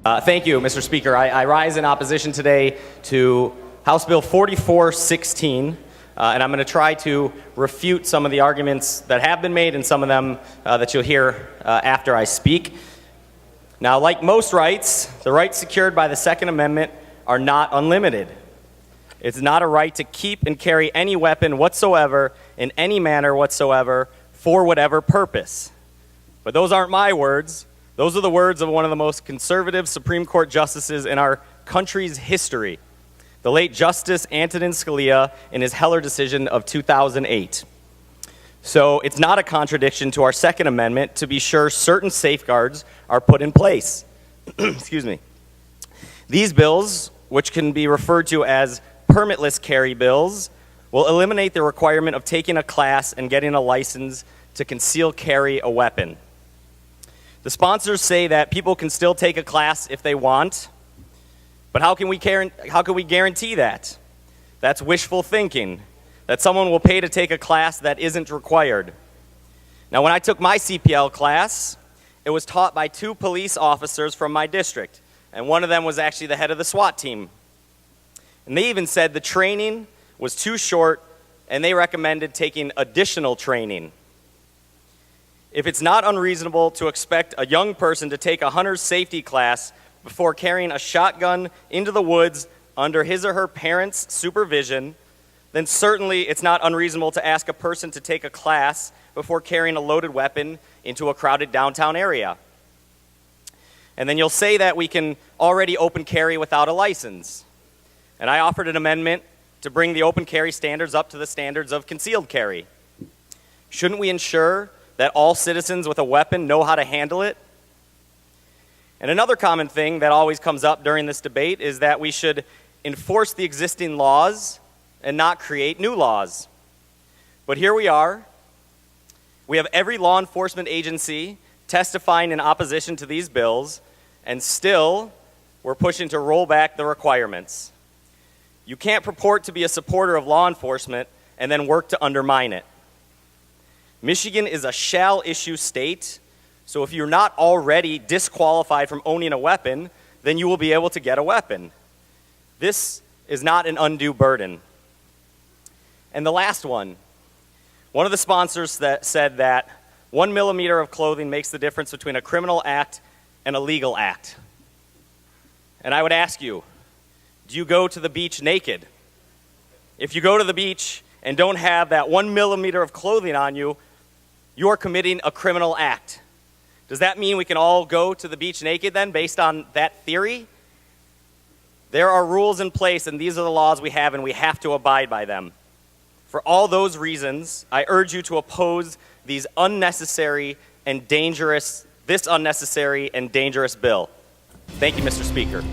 Thank you, Mr. Speaker. I rise in opposition today to House Bill 4416, and I'm going to try to refute some of the arguments that have been made and some of them that you'll hear after I speak. Now, like most rights, the rights secured by the Second Amendment are not unlimited. It's not a right to keep and carry any weapon whatsoever in any manner whatsoever for whatever purpose. But those aren't my words. Those are the words of one of the most conservative Supreme Court justices in our country's history, the late Justice Antonin Scalia, in his Heller decision of 2008. So it's not a contradiction to our Second Amendment to be sure certain safeguards are put in place. Excuse me. These bills, which can be referred to as permitless carry bills, will eliminate the requirement of taking a class and getting a license to conceal carry a weapon. The sponsors say that people can still take a class if they want, but how can we guarantee that? That's wishful thinking, that someone will pay to take a class that isn't required. Now, when I took my CPL class, it was taught by 2 police officers from my district, and one of them was actually the head of the SWAT team. And they even said the training was too short, and they recommended taking additional training. If it's not unreasonable to expect a young person to take a hunter's safety class before carrying a shotgun into the woods under his or her parents' supervision, then certainly it's not unreasonable to ask a person to take a class before carrying a loaded weapon into a crowded downtown area. And then you'll say that we can already open carry without a license. And I offered an amendment to bring the open carry standards up to the standards of concealed carry. Shouldn't we ensure that all citizens with a weapon know how to handle it? And another common thing that always comes up during this debate is that we should enforce the existing laws and not create new laws. But here we are. We have every law enforcement agency testifying in opposition to these bills, and still we're pushing to roll back the requirements. You can't purport to be a supporter of law enforcement and then work to undermine it. Michigan is a shall-issue state, so if you're not already disqualified from owning a weapon, then you will be able to get a weapon. This is not an undue burden. And the last one of the sponsors that said that 1 millimeter of clothing makes the difference between a criminal act and a legal act. And I would ask you, do you go to the beach naked? If you go to the beach and don't have that 1 millimeter of clothing on you, you are committing a criminal act. Does that mean we can all go to the beach naked then, based on that theory? There are rules in place, and these are the laws we have, and we have to abide by them. For all those reasons, I urge you to oppose this unnecessary and dangerous bill. Thank you, Mr. Speaker.